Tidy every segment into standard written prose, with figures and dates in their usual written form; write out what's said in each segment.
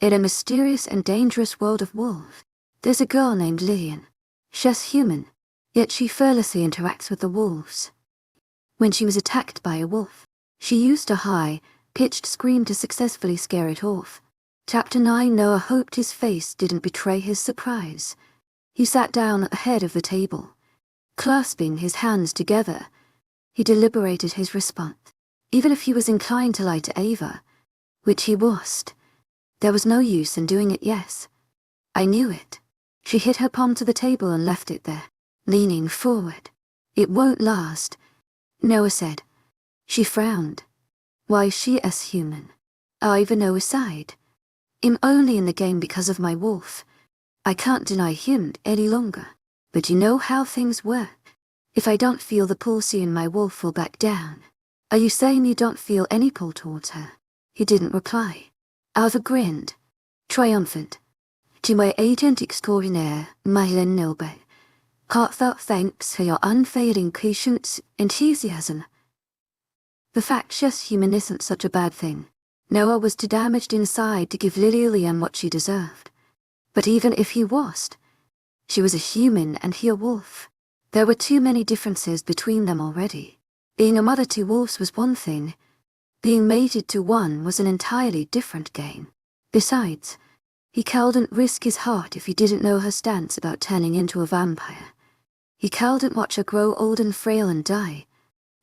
In a mysterious and dangerous world of wolves, there's a girl named Lillian. She's human, yet she fearlessly interacts with the wolves. When she was attacked by a wolf, she used a high-pitched scream to successfully scare it off. Chapter 9. Noah hoped his face didn't betray his surprise. He sat down at the head of the table. Clasping his hands together, he deliberated his response. Even if he was inclined to lie to Ava, which he wasn't, there was no use in doing it. Yes, I knew it. She hit her palm to the table and left it there, leaning forward. It won't last, Noah said. She frowned. Why, she is human. Ava Noah sighed. I'm only in the game because of my wolf. I can't deny him any longer. But you know how things work. If I don't feel the pull soon, my wolf will back down. Are you saying you don't feel any pull towards her? He didn't reply. Ava grinned, triumphant. To my agent extraordinaire, Lillian Nilbert. Heartfelt thanks for your unfailing patience, enthusiasm. The fact she's human isn't such a bad thing. Noah was too damaged inside to give Lillian what she deserved. But even if he was, she was a human and he a wolf. There were too many differences between them already. Being a mother to wolves was one thing. Being mated to one was an entirely different game. Besides, he couldn't risk his heart if he didn't know her stance about turning into a vampire. He couldn't watch her grow old and frail and die,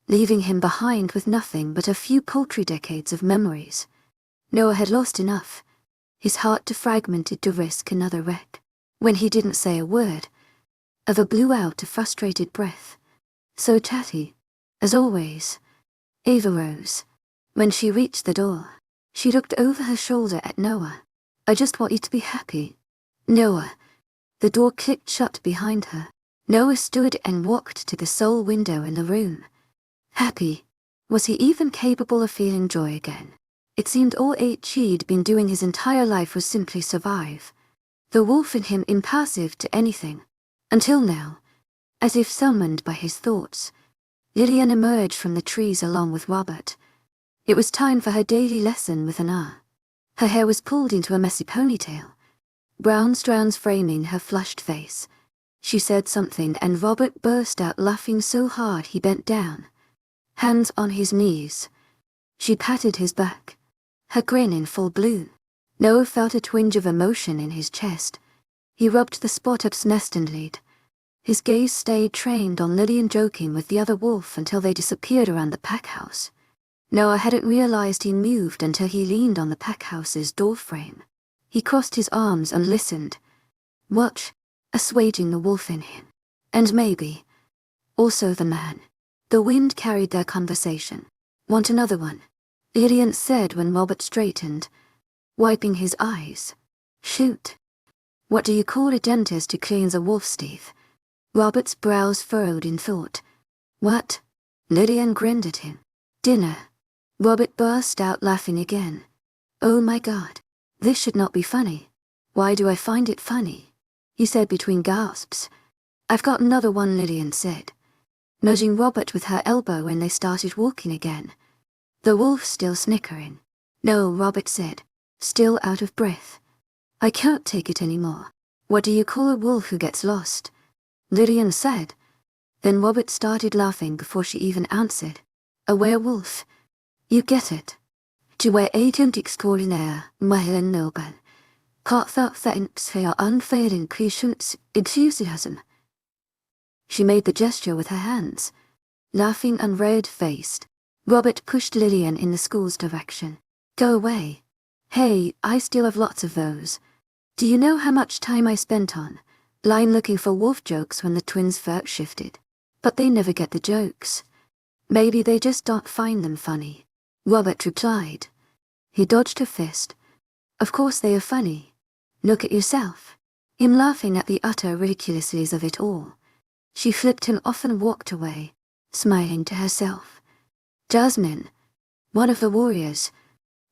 leaving him behind with nothing but a few paltry decades of memories. Noah had lost enough, his heart too fragmented to risk another wreck. When he didn't say a word, Ava blew out a frustrated breath. So chatty, as always. Ava rose. When she reached the door, she looked over her shoulder at Noah. I just want you to be happy. Noah. The door clicked shut behind her. Noah stood and walked to the sole window in the room. Happy? Was he even capable of feeling joy again? It seemed all he'd been doing his entire life was simply survive. The wolf in him impassive to anything. Until now, as if summoned by his thoughts, Lillian emerged from the trees along with Robert. It was time for her daily lesson with Anna. Her hair was pulled into a messy ponytail, brown strands framing her flushed face. She said something and Robert burst out laughing so hard he bent down, hands on his knees. She patted his back, her grin in full bloom. Noah felt a twinge of emotion in his chest. He rubbed the spot obstinately. His gaze stayed trained on Lillian joking with the other wolf until they disappeared around the pack house. Noah hadn't realized he moved until he leaned on the pack house's doorframe. He crossed his arms and listened, watch, assuaging the wolf in him. And maybe, also the man. The wind carried their conversation. Want another one? Lillian said when Robert straightened, wiping his eyes. Shoot. What do you call a dentist who cleans a wolf's teeth? Robert's brows furrowed in thought. What? Lillian grinned at him. Dinner. Robert burst out laughing again. Oh my God. This should not be funny. Why do I find it funny? He said between gasps. I've got another one, Lillian said, nudging Robert with her elbow when they started walking again. The wolf still snickering. No, Robert said, still out of breath. I can't take it anymore. What do you call a wolf who gets lost? Lillian said. Then Robert started laughing before she answered answered. A werewolf. You get it. To my agent extraordinaire, Lillian Nilbert. Heartfelt thanks for your unfailing patience, enthusiasm. She made the gesture with her hands, laughing and red-faced. Robert pushed Lillian in the school's direction. Go away. Hey, I still have lots of those. Do you know how much time I spent on line looking for wolf jokes when the twins first shifted? But they never get the jokes. Maybe they just don't find them funny. Robert replied. He dodged her fist. Of course they are funny. Look at yourself. Him laughing at the utter ridiculousness of it all. She flipped him off and walked away, smiling to herself. Jasmine, one of the warriors,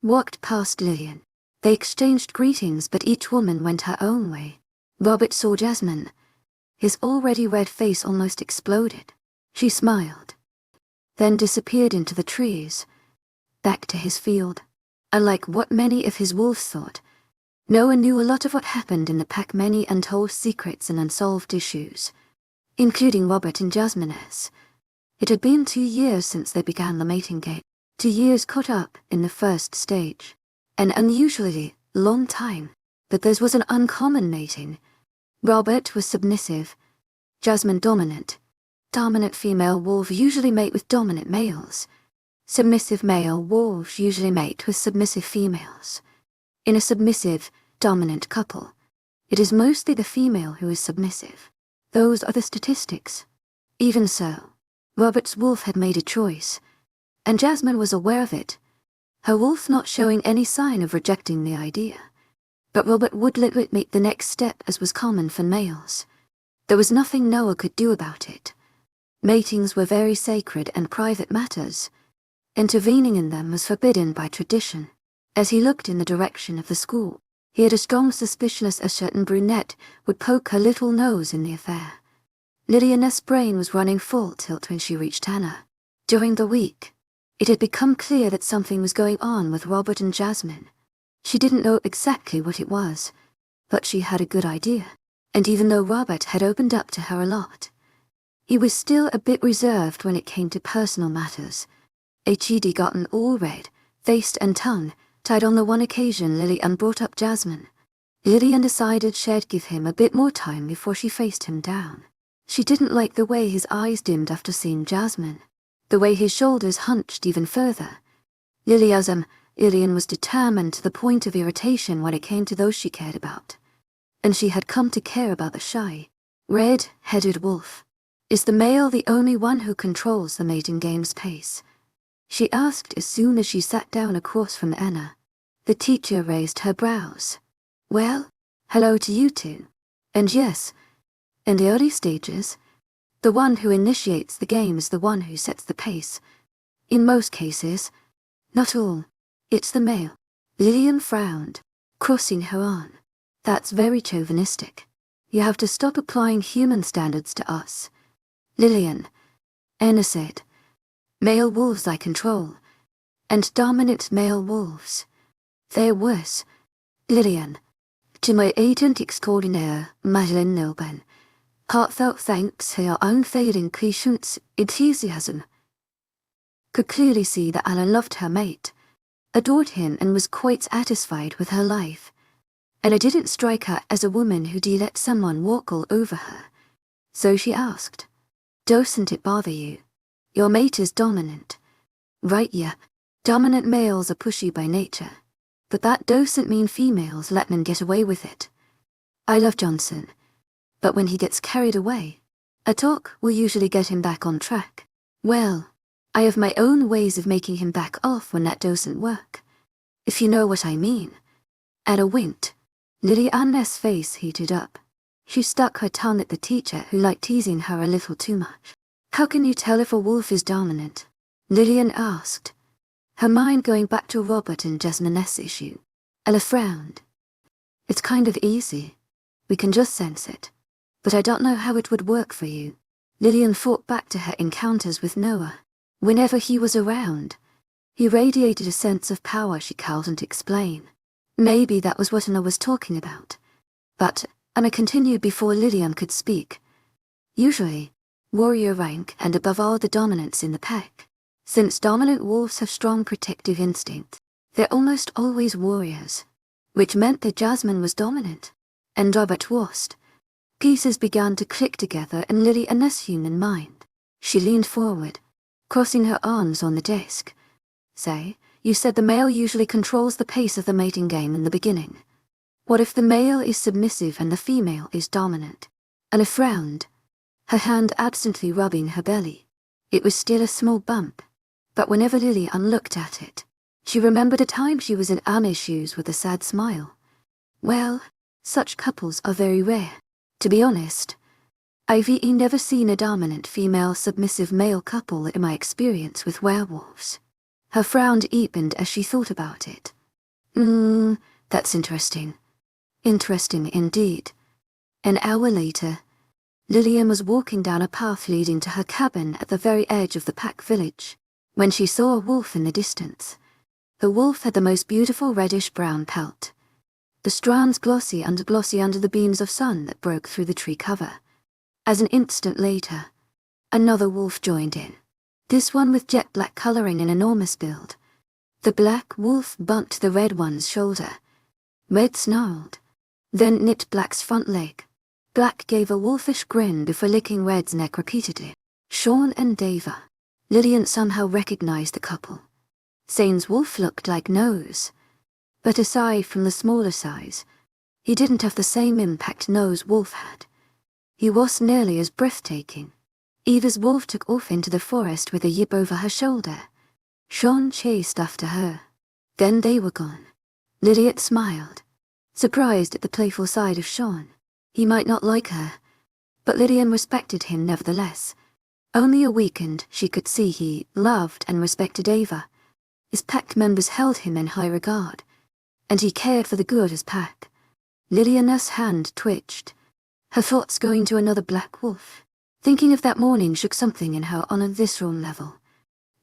walked past Lillian. They exchanged greetings, but each woman went her own way. Robert saw Jasmine. His already red face almost exploded. She smiled, then disappeared into the trees, back to his field. Unlike what many of his wolves thought, No one knew a lot of what happened in the pack, many untold secrets and unsolved issues, including Robert and Jasmine's. It had been 2 years since they began the mating game, 2 years caught up in the first stage. An unusually long time, but theirs was an uncommon mating. Robert was submissive, Jasmine dominant. Dominant female wolves usually mate with dominant males. Submissive male wolves usually mate with submissive females. In a submissive, dominant couple, it is mostly the female who is submissive. Those are the statistics. Even so, Robert's wolf had made a choice, and Jasmine was aware of it, her wolf not showing any sign of rejecting the idea. But Robert would let it make the next step, as was common for males. There was nothing Noah could do about it. Matings were very sacred and private matters. Intervening in them was forbidden by tradition. As he looked in the direction of the school, he had a strong suspicion a certain brunette would poke her little nose in the affair. Lillian's brain was running full tilt when she reached Anna. During the week, it had become clear that something was going on with Robert and Jasmine. She didn't know exactly what it was, but she had a good idea. And even though Robert had opened up to her a lot, he was still a bit reserved when it came to personal matters. He'd gotten all red, faced and tongue tied on the one occasion Lillian brought up Jasmine. Lillian decided she'd give him a bit more time before she faced him down. She didn't like the way his eyes dimmed after seeing Jasmine, the way his shoulders hunched even further. Lillian was determined to the point of irritation when it came to those she cared about. And she had come to care about the shy, red-headed wolf. Is the male the only one who controls the mating game's pace? She asked as soon as she sat down across from Anna. The teacher raised her brows. Well, hello to you two. And yes, in the early stages, the one who initiates the game is the one who sets the pace. In most cases, not all, it's the male. Lillian frowned, crossing her arm. That's very chauvinistic. You have to stop applying human standards to us. Lillian, Anna said. Male wolves I control, and dominant male wolves. They're worse. Lillian, to my agent extraordinaire, Madeleine Nilben, heartfelt thanks for your unfailing patience, enthusiasm. Could clearly see that Anna loved her mate, adored him and was quite satisfied with her life. And it didn't strike her as a woman who'd let someone walk all over her. So she asked, doesn't it bother you? Your mate is dominant. Right, yeah. Dominant males are pushy by nature. But that doesn't mean females let them get away with it. I love Johnson. But when he gets carried away, a talk will usually get him back on track. Well, I have my own ways of making him back off when that doesn't work. If you know what I mean. Anna winked. Lillian's face heated up. She stuck her tongue at the teacher who liked teasing her a little too much. How can you tell if a wolf is dominant? Lillian asked, her mind going back to Robert and Jasmine's issue. Ella frowned. It's kind of easy. We can just sense it. But I don't know how it would work for you. Lillian thought back to her encounters with Noah. Whenever he was around, he radiated a sense of power she couldn't explain. Maybe that was what Anna was talking about. But Anna continued before Lillian could speak. Usually, warrior rank and above all the dominance in the pack. Since dominant wolves have strong protective instinct, they're almost always warriors, which meant that Jasmine was dominant, and Robert wasn't. Pieces began to click together in Lillian's human mind. She leaned forward, crossing her arms on the desk. Say, you said the male usually controls the pace of the mating game in the beginning. What if the male is submissive and the female is dominant? Anna frowned, her hand absently rubbing her belly. It was still a small bump, but whenever Lillian looked at it, she remembered a time she was in Anna's shoes with a sad smile. Well, such couples are very rare. To be honest, I've never seen a dominant female submissive male couple in my experience with werewolves. Her frown deepened as she thought about it. That's interesting. Interesting indeed. An hour later, Lillian was walking down a path leading to her cabin at the very edge of the pack village, when she saw a wolf in the distance. The wolf had the most beautiful reddish-brown pelt. the strands glossy under the beams of sun that broke through the tree cover. As an instant later, another wolf joined in. This one with jet black coloring and enormous build. The black wolf bumped the red one's shoulder. Red snarled, then nipped Black's front leg. Black gave a wolfish grin before licking Red's neck repeatedly. Sean and Dava. Lillian somehow recognized the couple. Zane's wolf looked like Nose, but aside from the smaller size, he didn't have the same impact No's wolf had. He wasn't nearly as breathtaking. Eva's wolf took off into the forest with a yip over her shoulder. Sean chased after her. Then they were gone. Lillian smiled, surprised at the playful side of Sean. He might not like her, but Lillian respected him nevertheless. Only a weekend she could see he loved and respected Ava. His pack members held him in high regard, and he cared for the good of his pack. Lillian's hand twitched, her thoughts going to another black wolf. Thinking of that morning shook something in her on a visceral level.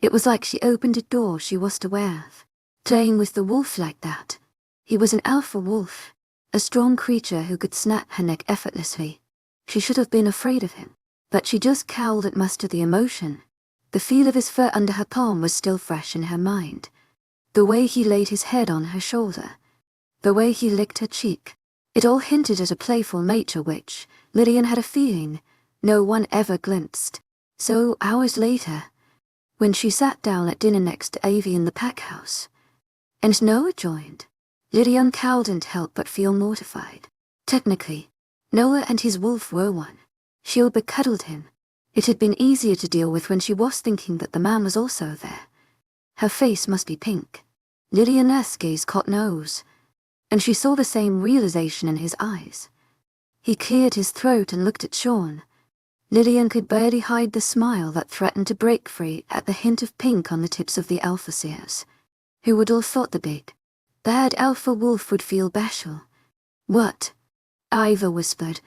It was like she opened a door she wasn't aware of. Playing with the wolf like that. He was an alpha wolf, a strong creature who could snap her neck effortlessly. She should have been afraid of him, but she just cowled at most of the emotion. The feel of his fur under her palm was still fresh in her mind. The way he laid his head on her shoulder. The way he licked her cheek. It all hinted at a playful nature which, Lillian had a feeling, no one ever glimpsed. So, hours later, when she sat down at dinner next to Avi in the pack house, and Noah joined, Lillian couldn't help but feel mortified. Technically, Noah and his wolf were one. Shilba cuddled him. It had been easier to deal with when she was thinking that the man was also there. Her face must be pink. Lillian's gaze caught Noah's, and she saw the same realization in his eyes. He cleared his throat and looked at Sean. Lillian could barely hide the smile that threatened to break free at the hint of pink on the tips of the alpha seers. Who would have thought the big, bad alpha wolf would feel bashful? What? Iva whispered,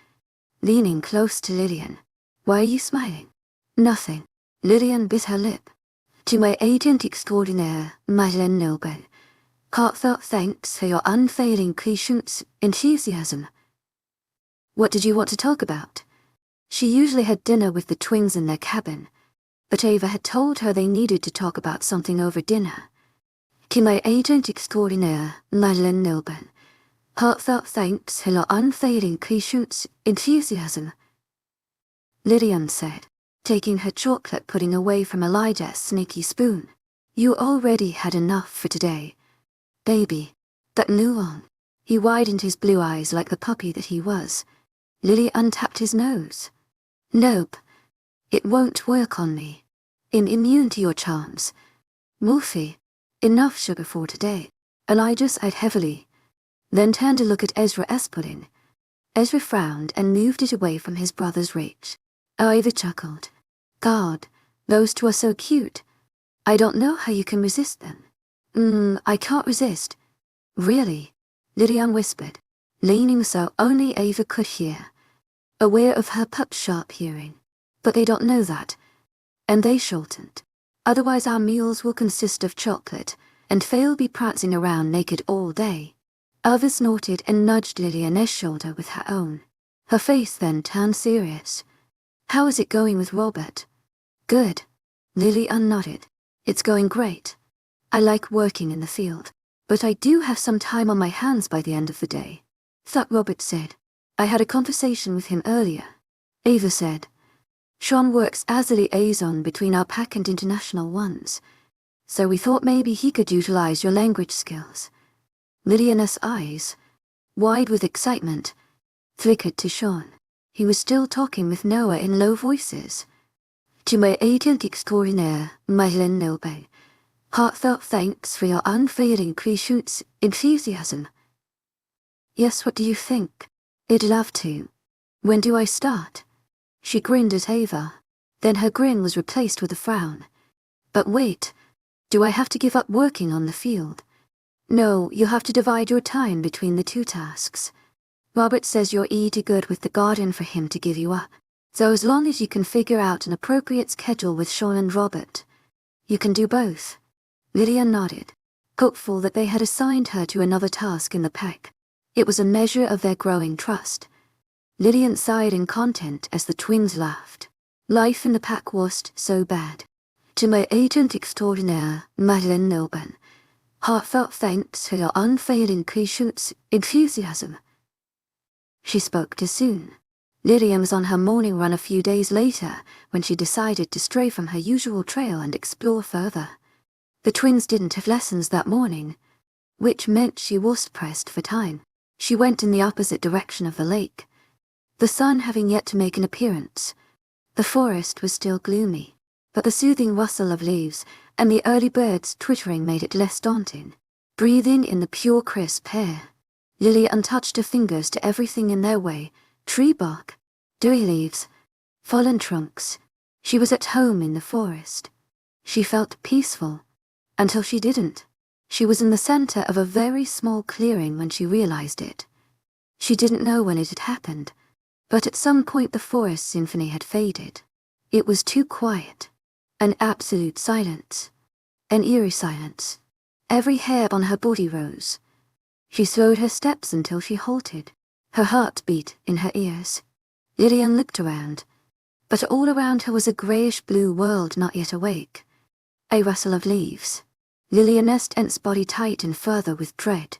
leaning close to Lillian. Why are you smiling? Nothing. Lillian bit her lip. To my agent extraordinaire, Madeleine Noble, heartfelt thanks for your unfailing patience, enthusiasm. What did you want to talk about? She usually had dinner with the twins in their cabin, but Ava had told her they needed to talk about something over dinner. To my agent extraordinaire, Madeleine Noble, heartfelt thanks for your unfailing patience, enthusiasm. Lillian said, taking her chocolate pudding away from Elijah's snaky spoon. You already had enough for today. Baby. That new one. He widened his blue eyes like the puppy that he was. Lily untapped his nose. Nope. It won't work on me. I'm immune to your charms. Wolfie. Enough sugar for today. Elijah sighed heavily, then turned to look at Ezra's pudding. Ezra frowned and moved it away from his brother's reach. Ivy chuckled. God, those two are so cute. I don't know how you can resist them. I can't resist. Really? Lillian whispered, leaning so only Ava could hear, aware of her pup's sharp hearing. But they don't know that, and they shouldn't. Otherwise our meals will consist of chocolate, and Faye'll be prancing around naked all day. Ava snorted and nudged Lillian's shoulder with her own. Her face then turned serious. How is it going with Robert? Good. Lillian nodded. It's going great. I like working in the field, but I do have some time on my hands by the end of the day. Thought Robert said. I had a conversation with him earlier. Ava said. Sean works as a liaison between our pack and international ones, so we thought maybe he could utilize your language skills. Lillian's eyes, wide with excitement, flickered to Sean. He was still talking with Noah in low voices. To my agent extraordinaire, Madeleine Noble, heartfelt thanks for your unfailing patience, enthusiasm. Yes, what do you think? I'd love to. When do I start? She grinned at Ava, then her grin was replaced with a frown. But wait, do I have to give up working on the field? No, you have to divide your time between the two tasks. Robert says you're too good with the garden for him to give you up. So as long as you can figure out an appropriate schedule with Sean and Robert, you can do both. Lillian nodded, hopeful that they had assigned her to another task in the pack. It was a measure of their growing trust. Lillian sighed in content as the twins laughed. Life in the pack wasn't so bad. To my agent extraordinaire, Madeleine Nilban, heartfelt thanks for your unfailing patience, enthusiasm. She spoke too soon. Lillian was on her morning run a few days later when she decided to stray from her usual trail and explore further. The twins didn't have lessons that morning, which meant she was pressed for time. She went in the opposite direction of the lake, the sun having yet to make an appearance. The forest was still gloomy, but the soothing rustle of leaves and the early birds twittering made it less daunting. Breathing in the pure crisp air, Lillian touched her fingers to everything in their way: tree bark, dewy leaves, fallen trunks. She was at home in the forest. She felt peaceful, until she didn't. She was in the center of a very small clearing when she realized it. She didn't know when it had happened, but at some point the forest symphony had faded. It was too quiet. An absolute silence. An eerie silence. Every hair on her body rose. She slowed her steps until she halted, her heart beat in her ears. Lillian looked around, but all around her was a greyish-blue world not yet awake. A rustle of leaves. Lillian's tense body tightened further with dread,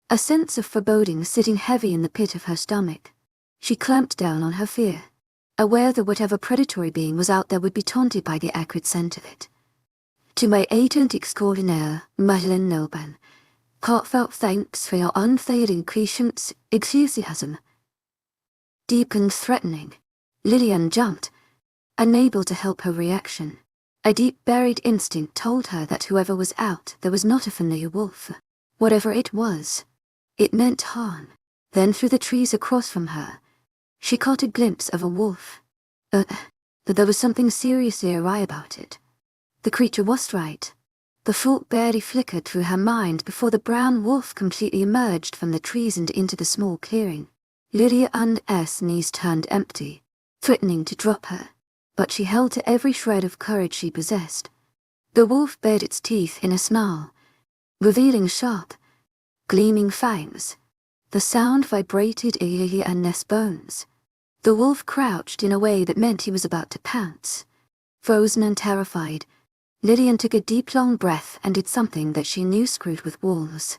a sense of foreboding sitting heavy in the pit of her stomach. She clamped down on her fear, aware that whatever predatory being was out there would be taunted by the acrid scent of it. To my agent extraordinaire, Madeleine Nilban, heartfelt thanks for your unfailing patience, enthusiasm. Deep and threatening, Lillian jumped, unable to help her reaction. A deep-buried instinct told her that whoever was out there was not a familiar wolf. Whatever it was, it meant harm. Then through the trees across from her, she caught a glimpse of a wolf. But there was something seriously awry about it. The creature was right. The thought barely flickered through her mind before the brown wolf completely emerged from the trees and into the small clearing. Lillian's knees turned empty, threatening to drop her, but she held to every shred of courage she possessed. The wolf bared its teeth in a snarl, revealing sharp, gleaming fangs. The sound vibrated in Lillian's bones. The wolf crouched in a way that meant he was about to pounce. Frozen and terrified, Lillian took a deep long breath and did something that she knew screwed with wolves.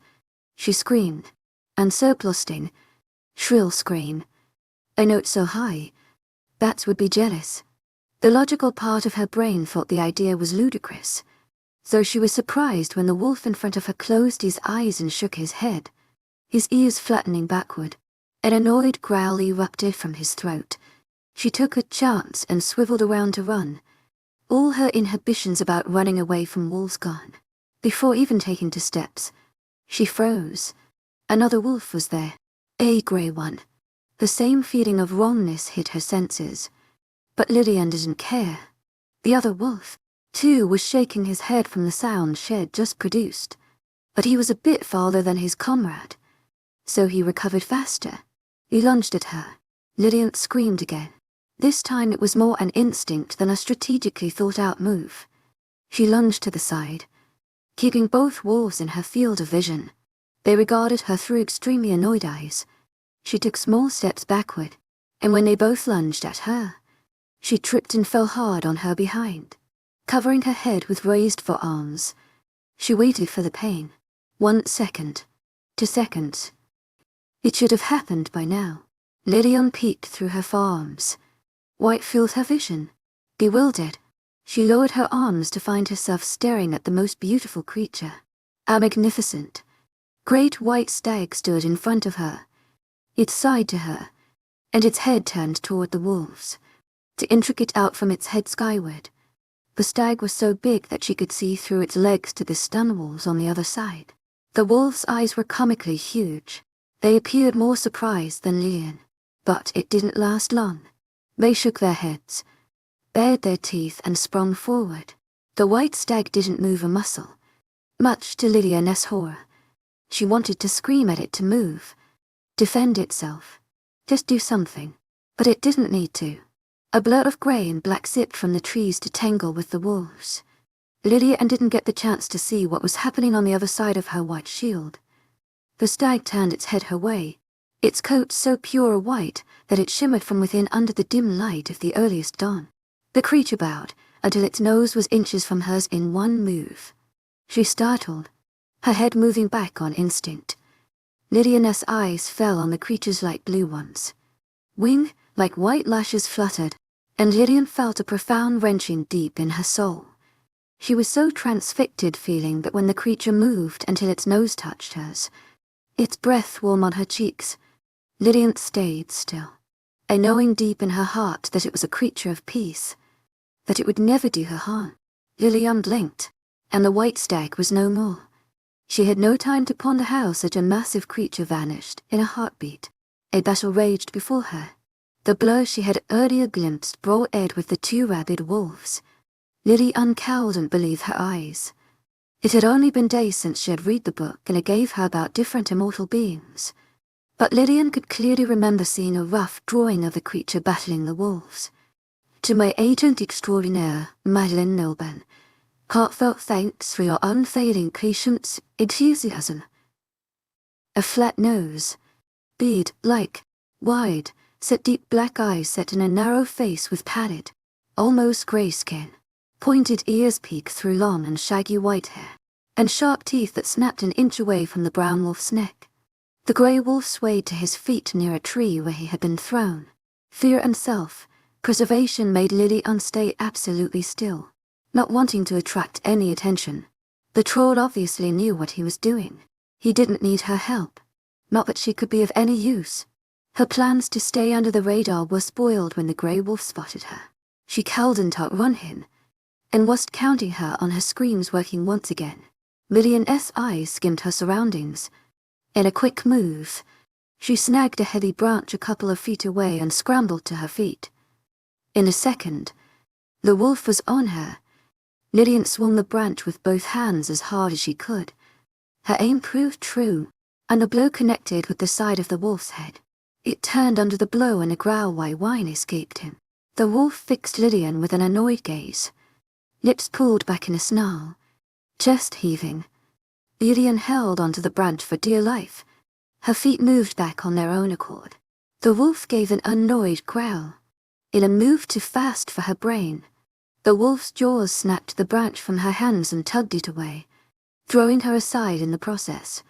She screamed, and so blasting, shrill scream, a note so high, bats would be jealous. The logical part of her brain thought the idea was ludicrous, so she was surprised when the wolf in front of her closed his eyes and shook his head, his ears flattening backward. An annoyed growl erupted from his throat. She took a chance and swiveled around to run, all her inhibitions about running away from wolves gone. Before even taking 2 steps, she froze. Another wolf was there, a grey one. The same feeling of wrongness hit her senses. But Lillian didn't care. The other wolf, too, was shaking his head from the sound she had just produced. But he was a bit farther than his comrade, so he recovered faster. He lunged at her. Lillian screamed again. This time it was more an instinct than a strategically thought-out move. She lunged to the side, keeping both wolves in her field of vision. They regarded her through extremely annoyed eyes. She took small steps backward, and when they both lunged at her, she tripped and fell hard on her behind, covering her head with raised forearms. She waited for the pain. 1 second. 2 seconds. It should have happened by now. Lillian peeked through her forearms. White filled her vision. Bewildered, she lowered her arms to find herself staring at the most beautiful creature. A magnificent, great white stag stood in front of her, its side to her, and its head turned toward the wolves, to intricate out from its head skyward. The stag was so big that she could see through its legs to the stun walls on the other side. The wolves' eyes were comically huge. They appeared more surprised than Lillian, but it didn't last long. They shook their heads, bared their teeth and sprung forward. The white stag didn't move a muscle, much to Lillian's horror. She wanted to scream at it to move, defend itself, just do something, but it didn't need to. A blur of grey and black zipped from the trees to tangle with the wolves. Lillian didn't get the chance to see what was happening on the other side of her white shield. The stag turned its head her way, its coat so pure white that it shimmered from within under the dim light of the earliest dawn. The creature bowed until its nose was inches from hers in one move. She startled, her head moving back on instinct. Lillian's eyes fell on the creature's light blue ones. Wing, like white lashes, fluttered, and Lillian felt a profound wrenching deep in her soul. She was so transfixed feeling that when the creature moved until its nose touched hers, its breath warm on her cheeks, Lillian stayed still, a knowing deep in her heart that it was a creature of peace, that it would never do her harm. Lillian blinked, and the white stag was no more. She had no time to ponder how such a massive creature vanished in a heartbeat. A battle raged before her. The blur she had earlier glimpsed brought Ed with the two rabid wolves. Lillian couldn't believe her eyes. It had only been days since she had read the book, and it gave her about different immortal beings. But Lillian could clearly remember seeing a rough drawing of the creature battling the wolves. To my agent extraordinaire, Madeline Nilben, heartfelt thanks for your unfailing patience, enthusiasm. A flat nose, bead-like, wide, set deep black eyes set in a narrow face with pallid, almost grey skin. Pointed ears peeked through long and shaggy white hair, and sharp teeth that snapped an inch away from the brown wolf's neck. The grey wolf swayed to his feet near a tree where he had been thrown. Fear and self-preservation made Lillian stay absolutely still, not wanting to attract any attention. The troll obviously knew what he was doing. He didn't need her help. Not that she could be of any use. Her plans to stay under the radar were spoiled when the grey wolf spotted her. She couldn't outrun him, and was counting her on her screams working once again. Lillian's eyes skimmed her surroundings. In a quick move, she snagged a heavy branch a couple of feet away and scrambled to her feet. In a second, the wolf was on her. Lillian swung the branch with both hands as hard as she could. Her aim proved true, and the blow connected with the side of the wolf's head. It turned under the blow and a growl whine escaped him. The wolf fixed Lillian with an annoyed gaze, lips pulled back in a snarl, chest heaving. Lillian held onto the branch for dear life. Her feet moved back on their own accord. The wolf gave an annoyed growl. It moved too fast for her brain. The wolf's jaws snapped the branch from her hands and tugged it away, throwing her aside in the process.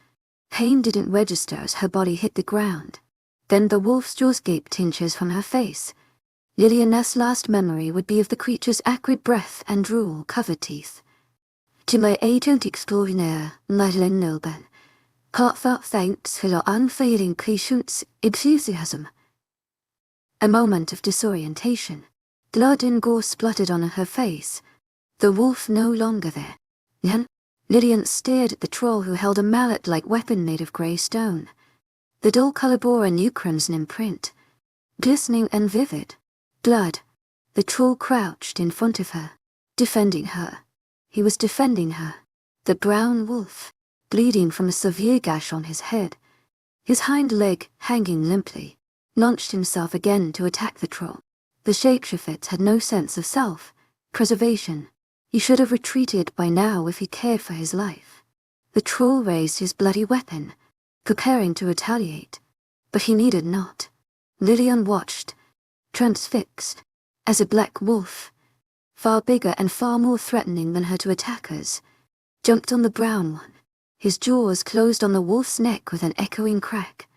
Pain didn't register as her body hit the ground. Then the wolf's jaws gaped inches from her face. Lillian's last memory would be of the creature's acrid breath and drool-covered teeth. To my agent extraordinaire, Madeline Nilben, heartfelt thanks for your unfailing patience, enthusiasm. A moment of disorientation. Blood and gore spluttered on her face. The wolf no longer there. Then, Lillian stared at the troll who held a mallet-like weapon made of grey stone. The dull colour bore a new crimson imprint, glistening and vivid. Blood. The troll crouched in front of her, defending her. He was defending her. The brown wolf, bleeding from a severe gash on his head, his hind leg hanging limply, launched himself again to attack the troll. The shapeshifter had no sense of self-preservation. He should have retreated by now if he cared for his life. The troll raised his bloody weapon, preparing to retaliate, but he needed not. Lillian watched, transfixed, as a black wolf, far bigger and far more threatening than her two attackers, jumped on the brown one. His jaws closed on the wolf's neck with an echoing crack.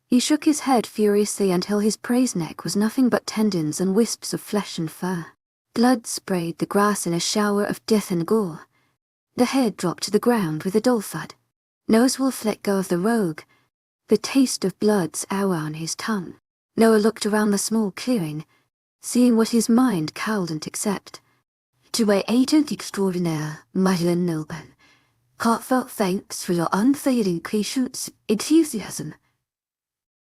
He shook his head furiously until his prey's neck was nothing but tendons and wisps of flesh and fur. Blood sprayed the grass in a shower of death and gore. The head dropped to the ground with a dull thud. Nosewolf let go of the rogue, the taste of blood sour on his tongue. Noah looked around the small clearing, seeing what his mind couldn't accept. To my agent extraordinaire, Madeline Nilben, heartfelt thanks for your unfailing patience, enthusiasm.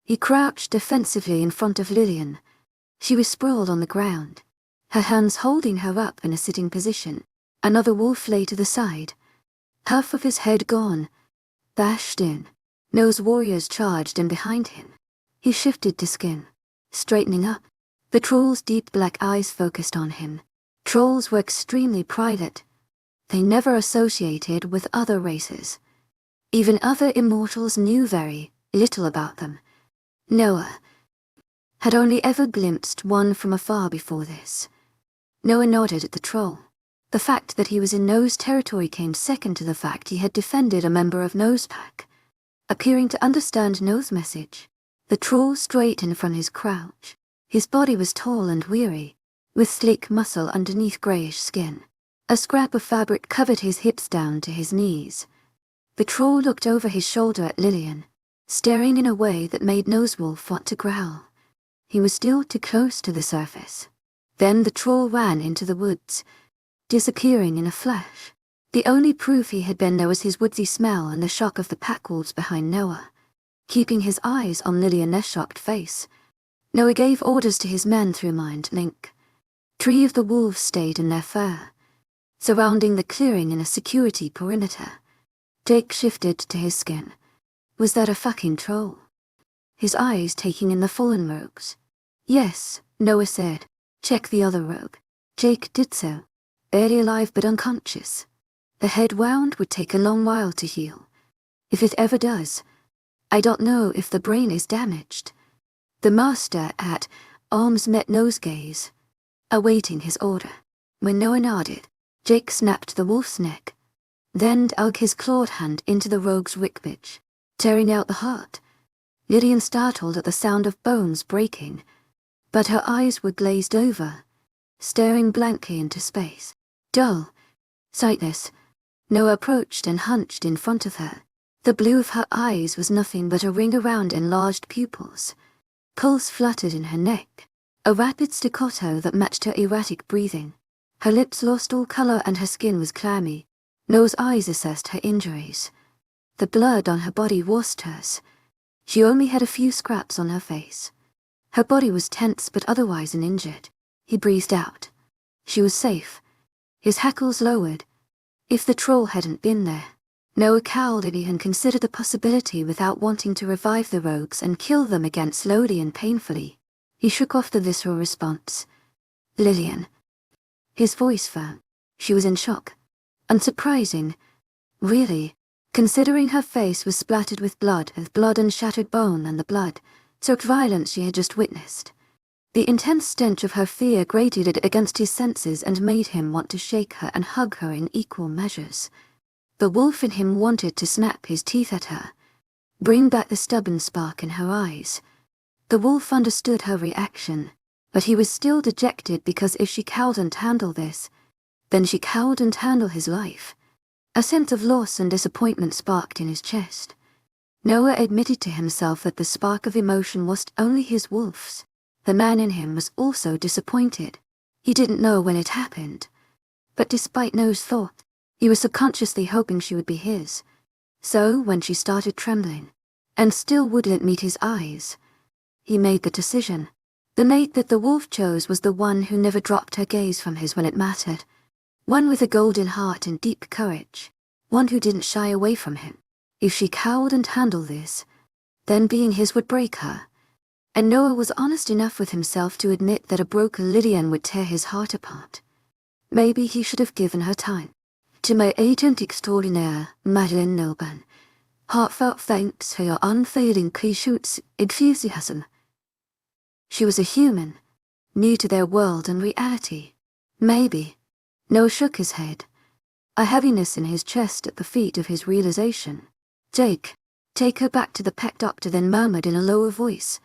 He crouched defensively in front of Lillian. She was sprawled on the ground, her hands holding her up in a sitting position. Another wolf lay to the side, half of his head gone, bashed in. Noah's warriors charged in behind him. He shifted to skin, straightening up. The troll's deep black eyes focused on him. Trolls were extremely private. They never associated with other races. Even other immortals knew very little about them. Noah had only ever glimpsed one from afar before this. Noah nodded at the troll. The fact that he was in Noah's territory came second to the fact he had defended a member of Noah's pack. Appearing to understand Noah's message, the troll straightened from his crouch. His body was tall and weary, with sleek muscle underneath greyish skin. A scrap of fabric covered his hips down to his knees. The troll looked over his shoulder at Lillian, staring in a way that made Nosewolf want to growl. He was still too close to the surface. Then the troll ran into the woods, disappearing in a flash. The only proof he had been there was his woodsy smell and the shock of the pack wolves behind Noah. Keeping his eyes on Lillian's shocked face, Noah gave orders to his men through mind link. 3 of the wolves stayed in their fur, surrounding the clearing in a security perimeter. Jake shifted to his skin. Was that a fucking troll? His eyes taking in the fallen rogues. Yes, Noah said. Check the other rogue. Jake did so. Barely alive but unconscious. The head wound would take a long while to heal. If it ever does. I don't know if the brain is damaged. The master at arms met Noah's gaze, awaiting his order. When Noah nodded, Jake snapped the wolf's neck, then dug his clawed hand into the rogue's ribcage, tearing out the heart. Lillian startled at the sound of bones breaking, but her eyes were glazed over, staring blankly into space. Dull, sightless, Noah approached and hunched in front of her. The blue of her eyes was nothing but a ring around enlarged pupils. Pulse fluttered in her neck, a rapid staccato that matched her erratic breathing. Her lips lost all color and her skin was clammy. Noah's eyes assessed her injuries. The blood on her body washed hers. She only had a few scraps on her face. Her body was tense but otherwise uninjured. He breathed out. She was safe. His hackles lowered. If the troll hadn't been there. Noah cowed at it and considered the possibility without wanting to revive the rogues and kill them again slowly and painfully. He shook off the visceral response. Lillian. His voice firm. She was in shock. Unsurprising. Really. Considering her face was splattered with blood and shattered bone and the blood-soaked violence she had just witnessed. The intense stench of her fear grated it against his senses and made him want to shake her and hug her in equal measures. The wolf in him wanted to snap his teeth at her, bring back the stubborn spark in her eyes. The wolf understood her reaction, but he was still dejected because if she couldn't handle this, then she couldn't handle his life. A sense of loss and disappointment sparked in his chest. Noah admitted to himself that the spark of emotion wasn't only his wolf's. The man in him was also disappointed. He didn't know when it happened. But despite Noah's thought, he was subconsciously hoping she would be his. So, when she started trembling, and still wouldn't meet his eyes, he made the decision. The mate that the wolf chose was the one who never dropped her gaze from his when it mattered. One with a golden heart and deep courage. One who didn't shy away from him. If she couldn't handle this, then being his would break her. And Noah was honest enough with himself to admit that a broken Lillian would tear his heart apart. Maybe he should have given her time. To my agent extraordinaire, Madeleine Nilban, heartfelt thanks for your unfailing patience, enthusiasm. She was a human, new to their world and reality. Maybe. Noah shook his head, a heaviness in his chest at the feet of his realization. Jake, take her back to the pet doctor, then murmured in a lower voice.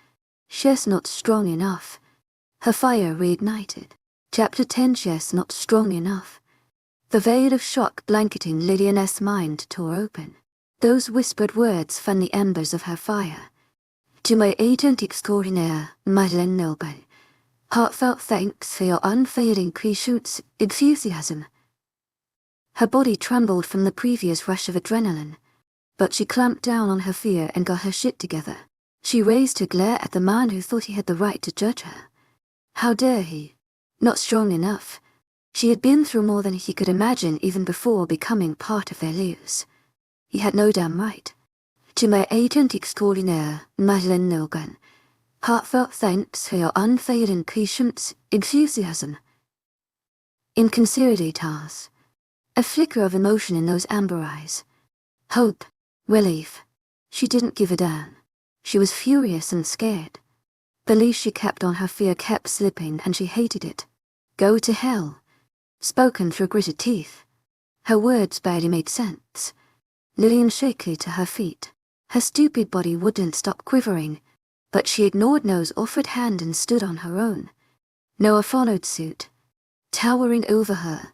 She's not strong enough. Her fire reignited. Chapter 10. She's not strong enough. The veil of shock blanketing Lillian's mind tore open. Those whispered words fanned the embers of her fire. To my agent extraordinaire, Madeleine Nilban, heartfelt thanks for your unfailing patience, enthusiasm. Her body trembled from the previous rush of adrenaline, but she clamped down on her fear and got her shit together. She raised her glare at the man who thought he had the right to judge her. How dare he? Not strong enough. She had been through more than he could imagine even before becoming part of their lives. He had no damn right. To my agent extraordinaire, Madeleine Nilban, heartfelt thanks for your unfailing patience, enthusiasm. Inconsiderate, a flicker of emotion in those amber eyes. Hope, Relief. She didn't give a damn. She was furious and scared. The leash she kept on her fear kept slipping and she hated it. Go to hell. Spoken through gritted teeth. Her words barely made sense. Lillian shakily to her feet. Her stupid body wouldn't stop quivering, but she ignored Noah's offered hand and stood on her own. Noah followed suit. Towering over her,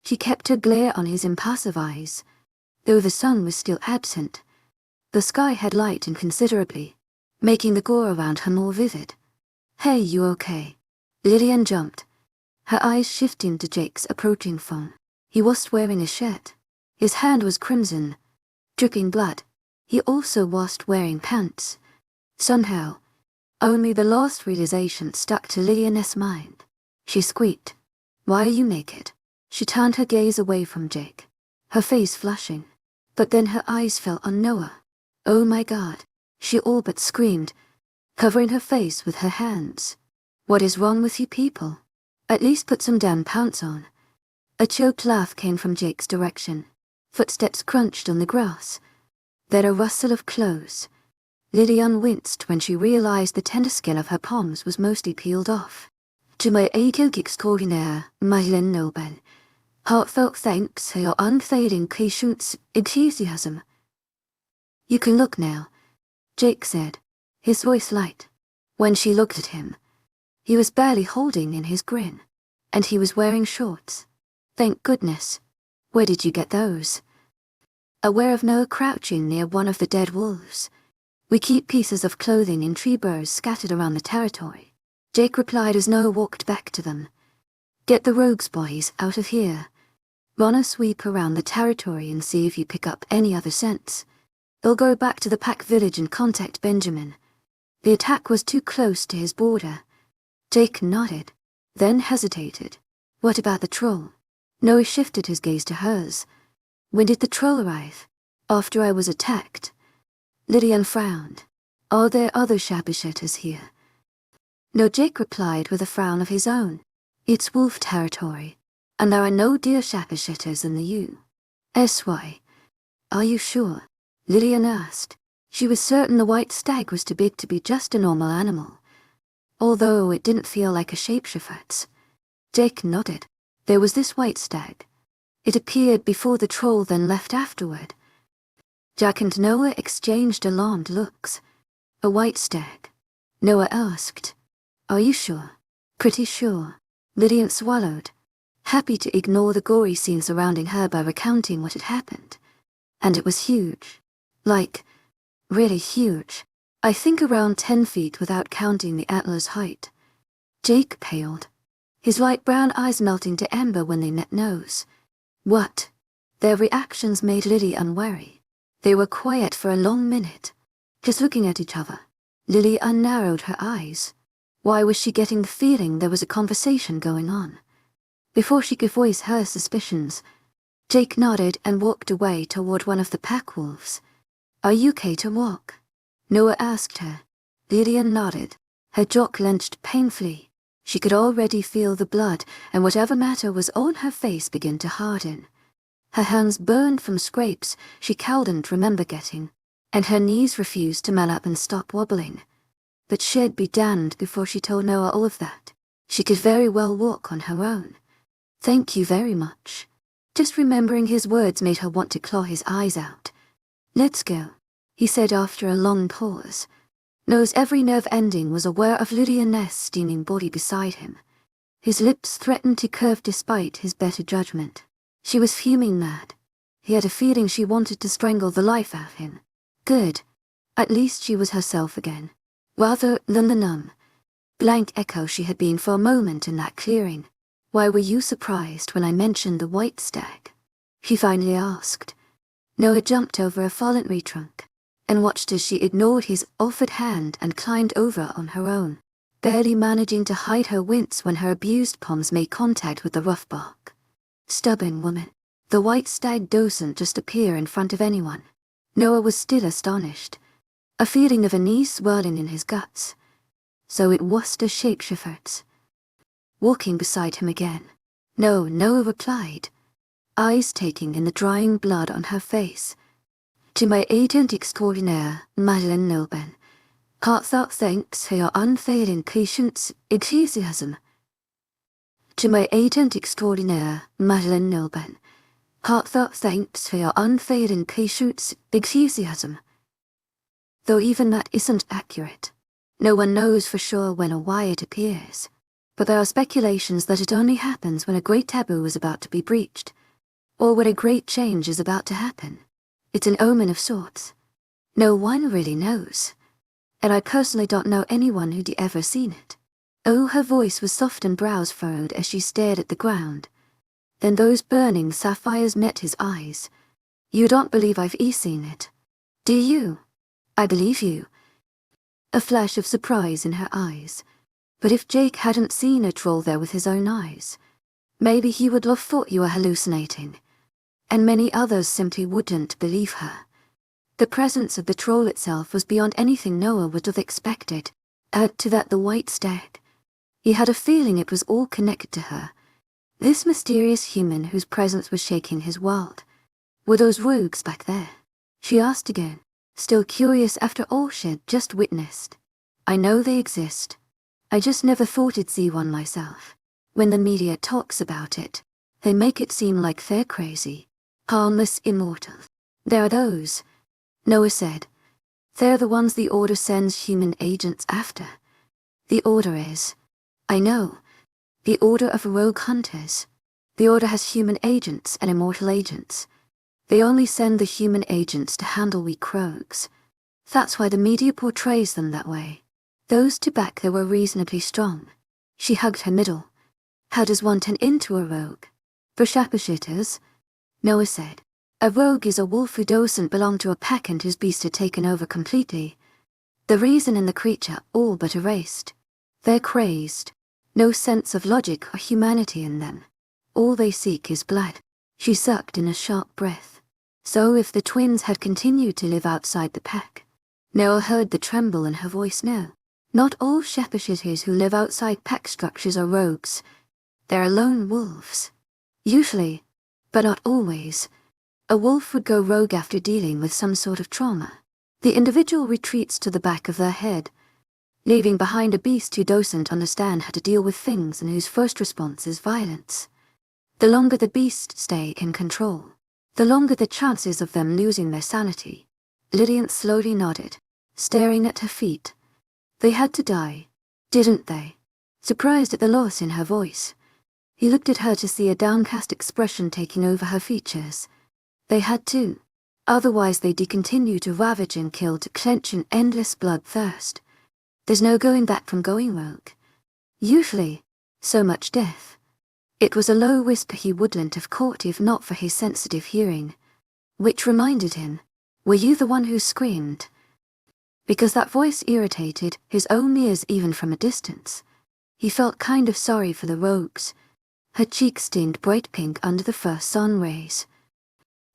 she kept her glare on his impassive eyes. Though the sun was still absent, the sky had lightened considerably, making the gore around her more vivid. Hey, you okay? Lillian jumped, her eyes shifting to Jake's approaching phone. He was wearing a shirt. His hand was crimson, dripping blood. He also wasn't wearing pants. Somehow, only the last realization stuck to Lillian's mind. She squeaked. Why are you naked? She turned her gaze away from Jake, her face flushing. But then her eyes fell on Noah. Oh my God, she all but screamed, covering her face with her hands. What is wrong with you people? At least put some damn pants on. A choked laugh came from Jake's direction. Footsteps crunched on the grass. Then a rustle of clothes. Lillian winced when she realized the tender skin of her palms was mostly peeled off. To my ego extraordinaire, Madeline Nobel. Heartfelt thanks for your unfailing patience, enthusiasm. You can look now, Jake said, his voice light. When she looked at him, he was barely holding in his grin, and he was wearing shorts. Thank goodness. Where did you get those? Aware of Noah crouching near one of the dead wolves. We keep pieces of clothing in tree burrs scattered around the territory. Jake replied as Noah walked back to them. Get the rogues boys out of here. Run a sweep around the territory and see if you pick up any other scents. They'll go back to the pack village and contact Benjamin. The attack was too close to his border. Jake nodded, then hesitated. What about the troll? Noah shifted his gaze to hers. When did the troll arrive? After I was attacked. Lillian frowned. Are there other shabbyshetters here? No, Jake replied with a frown of his own. It's wolf territory, and there are no deer shabbyshetters in the U.S.Y. Are you sure? Lillian asked. She was certain the white stag was too big to be just a normal animal, although it didn't feel like a shapeshifter's. Jake nodded. There was this white stag. It appeared before the troll, then left afterward. Jack and Noah exchanged alarmed looks. A white stag? Noah asked. Are you sure? Pretty sure. Lillian swallowed, happy to ignore the gory scene surrounding her by recounting what had happened. And it was huge. Like, really huge. I think around 10 feet without counting the antler's height. Jake paled, his light brown eyes melting to amber when they met Noah's. What? Their reactions made Lily unwary. They were quiet for a long minute, just looking at each other. Lily unnarrowed her eyes. Why was she getting the feeling there was a conversation going on? Before she could voice her suspicions, Jake nodded and walked away toward one of the pack wolves. Are you okay to walk? Noah asked her. Lillian nodded, her jaw clenched painfully. She could already feel the blood, and whatever matter was on her face begin to harden. Her hands burned from scrapes she couldn't remember getting, and her knees refused to man up and stop wobbling. But she'd be damned before she told Noah all of that. She could very well walk on her own. Thank you very much. Just remembering his words made her want to claw his eyes out. Let's go, he said after a long pause. Noah's every nerve ending was aware of Lillian's steaming body beside him. His lips threatened to curve despite his better judgment. She was fuming mad. He had a feeling she wanted to strangle the life out of him. Good. At least she was herself again, rather than the numb, blank echo she had been for a moment in that clearing. Why were you surprised when I mentioned the white stag? He finally asked. Noah jumped over a fallen tree trunk and watched as she ignored his offered hand and climbed over on her own, barely managing to hide her wince when her abused palms made contact with the rough bark. Stubborn woman. The white stag doesn't just appear in front of anyone. Noah was still astonished, a feeling of unease swirling in his guts. So it was the shapeshifter's. Walking beside him again. No, Noah replied, eyes taking in the drying blood on her face. To my agent extraordinaire, Madeleine Nilben, heartfelt thanks for your unfailing patience, enthusiasm. To my agent extraordinaire, Madeleine Nilben, heartfelt thanks for your unfailing patience, enthusiasm. Though even that isn't accurate. No one knows for sure when or why it appears. But there are speculations that it only happens when a great taboo is about to be breached, or when a great change is about to happen. It's an omen of sorts. No one really knows. And I personally don't know anyone who'd ever seen it. Oh, her voice was soft and brows furrowed as she stared at the ground. Then those burning sapphires met his eyes. You don't believe I've seen it, do you? I believe you. A flash of surprise in her eyes. But if Jake hadn't seen a troll there with his own eyes, maybe he would have thought you were hallucinating. And many others simply wouldn't believe her. The presence of the troll itself was beyond anything Noah would have expected. Add to that the white stag. He had a feeling it was all connected to her. This mysterious human whose presence was shaking his world. Were those rogues back there? She asked again, still curious after all she'd just witnessed. I know they exist. I just never thought I'd see one myself. When the media talks about it, they make it seem like they're crazy, harmless immortals. There are those, Noah said. They're the ones the Order sends human agents after. The Order is, I know, the Order of Rogue Hunters. The Order has human agents and immortal agents. They only send the human agents to handle weak rogues. That's why the media portrays them that way. Those two back there were reasonably strong. She hugged her middle. How does one turn into a rogue? For sharpshooters? Noah said. A rogue is a wolf who doesn't belong to a pack and whose beast had taken over completely. The reason and the creature all but erased. They're crazed. No sense of logic or humanity in them. All they seek is blood. She sucked in a sharp breath. So if the twins had continued to live outside the pack, Noah heard the tremble in her voice now. Not all sharpshooters who live outside pack structures are rogues. There are lone wolves. Usually, but not always, a wolf would go rogue after dealing with some sort of trauma. The individual retreats to the back of their head, leaving behind a beast who doesn't understand how to deal with things and whose first response is violence. The longer the beast stay in control, the longer the chances of them losing their sanity. Lillian slowly nodded, staring at her feet. They had to die, didn't they? Surprised at the loss in her voice. He looked at her to see a downcast expression taking over her features. They had to. Otherwise they'd continue to ravage and kill to quench an endless bloodthirst. There's no going back from going rogue. Usually, so much death. It was a low whisper he wouldn't have caught if not for his sensitive hearing. Which reminded him, were you the one who screamed? Because that voice irritated his own ears even from a distance. He felt kind of sorry for the rogues. Her cheeks stained bright pink under the first sun rays.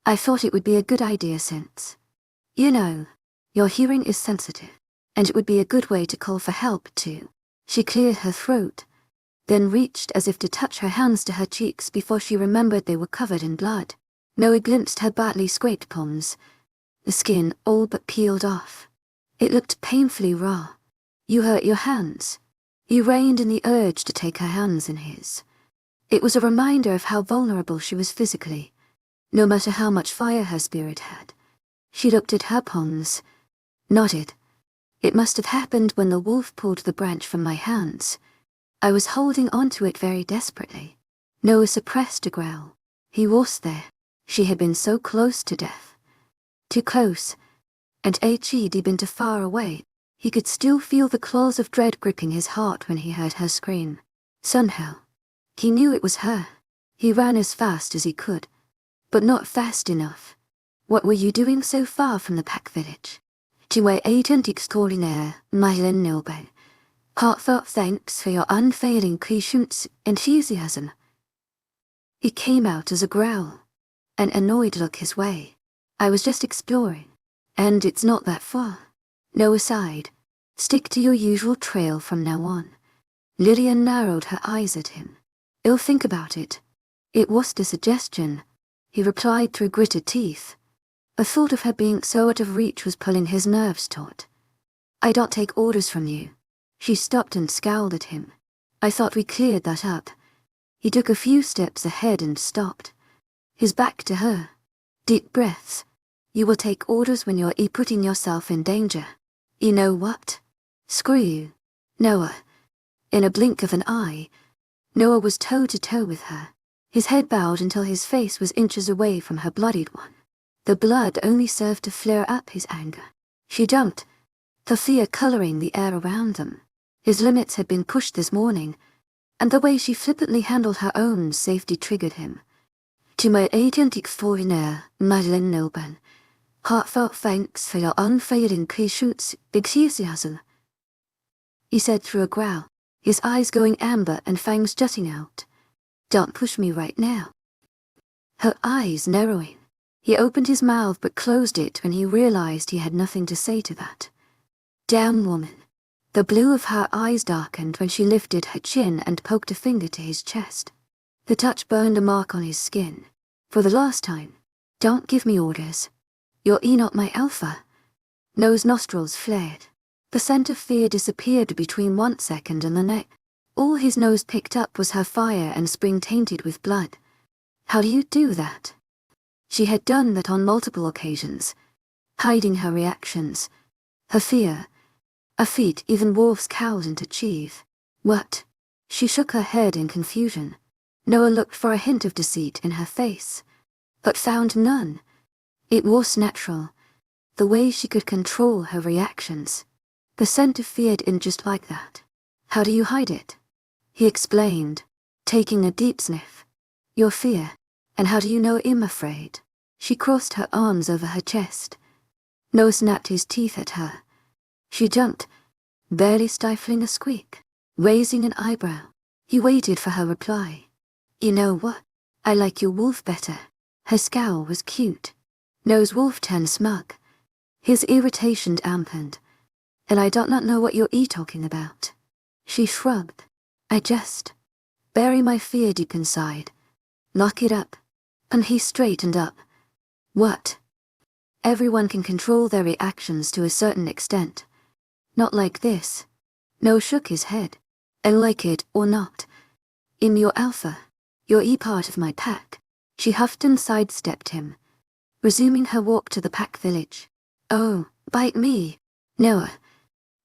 I thought it would be a good idea since, you know, your hearing is sensitive, and it would be a good way to call for help too. She cleared her throat, then reached as if to touch her hands to her cheeks before she remembered they were covered in blood. Noah glimpsed her badly scraped palms, the skin all but peeled off. It looked painfully raw. You hurt your hands. He reined in the urge to take her hands in his. It was a reminder of how vulnerable she was physically, no matter how much fire her spirit had. She looked at her palms, nodded. It must have happened when the wolf pulled the branch from my hands. I was holding onto it very desperately. Noah suppressed a growl. He was there. She had been so close to death. Too close. And he'd been too far away. He could still feel the claws of dread gripping his heart when he heard her scream. Somehow, he knew it was her. He ran as fast as he could, but not fast enough. What were you doing so far from the pack village? To my agent extraordinaire, Madeleine Nilben. Heartfelt thanks for your unfailing patience, enthusiasm. He came out as a growl, an annoyed look his way. I was just exploring. And it's not that far. Noah sighed. Stick to your usual trail from now on. Lillian narrowed her eyes at him. I'll think about it. It was a suggestion, he replied through gritted teeth. The thought of her being so out of reach was pulling his nerves taut. "I don't take orders from you." She stopped and scowled at him. "I thought we cleared that up." He took a few steps ahead and stopped, his back to her. Deep breaths. "You will take orders when you're putting yourself in danger. You know what? Screw you, Noah." In a blink of an eye, Noah was toe to toe with her, his head bowed until his face was inches away from her bloodied one. The blood only served to flare up his anger. She jumped, the fear coloring the air around them. His limits had been pushed this morning, and the way she flippantly handled her own safety triggered him. "To my agent extraordinaire, Madeleine Nilban, heartfelt thanks for your unfailing patience, enthusiasm," he said through a growl, his eyes going amber and fangs jutting out. "Don't push me right now." Her eyes narrowing. He opened his mouth but closed it when he realized he had nothing to say to that. Damn woman. The blue of her eyes darkened when she lifted her chin and poked a finger to his chest. The touch burned a mark on his skin. For the last time. "Don't give me orders. You're not my alpha." Noah's nostrils flared. The scent of fear disappeared between 1 second and the next. All his nose picked up was her fire and spring tainted with blood. "How do you do that?" She had done that on multiple occasions, hiding her reactions, her fear, a feat even wolves couldn't achieve. "What?" She shook her head in confusion. Noah looked for a hint of deceit in her face, but found none. It was natural, the way she could control her reactions. The scent of fear didn't just like that. "How do you hide it?" He explained, taking a deep sniff. "Your fear. And how do you know I'm afraid?" She crossed her arms over her chest. Noah snapped his teeth at her. She jumped, barely stifling a squeak, raising an eyebrow. He waited for her reply. "You know what? I like your wolf better." Her scowl was cute. Noah's wolf turned smug. His irritation dampened. "And I don't not know what you're talking about." She shrugged. "I just bury my fear deep inside. Lock it up." And he straightened up. "What?" "Everyone can control their reactions to a certain extent. Not like this." Noah shook his head. "And like it or not. In your alpha. You're part of my pack." She huffed and sidestepped him, resuming her walk to the pack village. "Oh, bite me, Noah.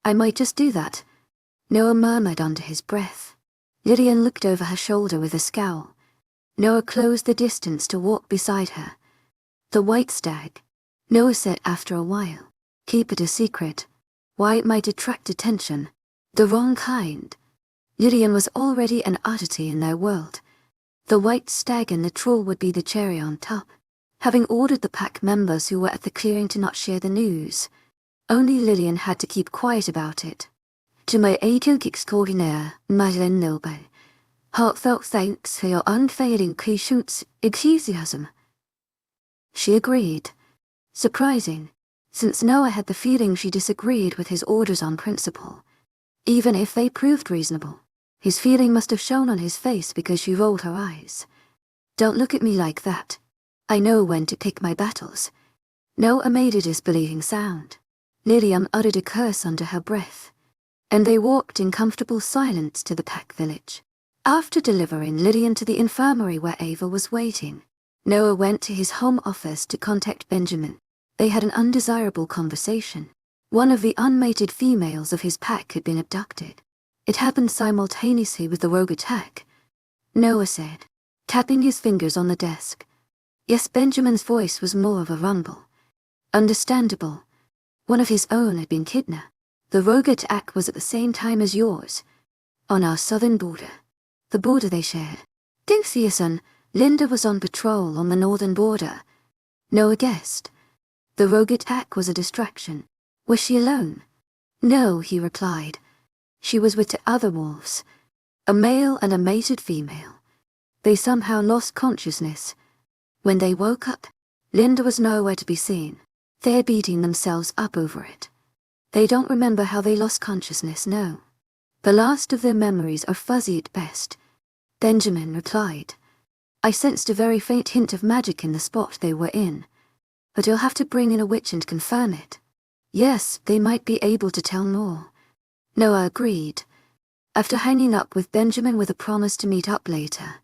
I might just do that," Noah murmured under his breath. Lillian looked over her shoulder with a scowl. Noah closed the distance to walk beside her. "The white stag," Noah said after a while. "Keep it a secret. Why, it might attract attention. The wrong kind." Lillian was already an oddity in their world. The white stag and the troll would be the cherry on top. Having ordered the pack members who were at the clearing to not share the news, only Lillian had to keep quiet about it. "To my agent extraordinaire, Madeleine Nilban, heartfelt thanks for your unfailing patience, enthusiasm." She agreed. Surprising, since Noah had the feeling she disagreed with his orders on principle. Even if they proved reasonable, his feeling must have shown on his face because she rolled her eyes. "Don't look at me like that. I know when to pick my battles." Noah made a disbelieving sound. Lillian uttered a curse under her breath, and they walked in comfortable silence to the pack village. After delivering Lillian to the infirmary where Ava was waiting, Noah went to his home office to contact Benjamin. They had an undesirable conversation. One of the unmated females of his pack had been abducted. It happened simultaneously with the rogue attack, Noah said, tapping his fingers on the desk. Yes, Benjamin's voice was more of a rumble. Understandable. One of his own had been kidnapped. The rogue attack was at the same time as yours, on our southern border, the border they shared. Dinthioson, Linda was on patrol on the northern border. Noah guessed. The rogue attack was a distraction. Was she alone? No, he replied. She was with 2 other wolves, a male and a mated female. They somehow lost consciousness. When they woke up, Linda was nowhere to be seen. They're beating themselves up over it. They don't remember how they lost consciousness, no. The last of their memories are fuzzy at best. Benjamin replied. I sensed a very faint hint of magic in the spot they were in. but you'll have to bring in a witch and confirm it. Yes, they might be able to tell more. Noah agreed. After hanging up with Benjamin with a promise to meet up later,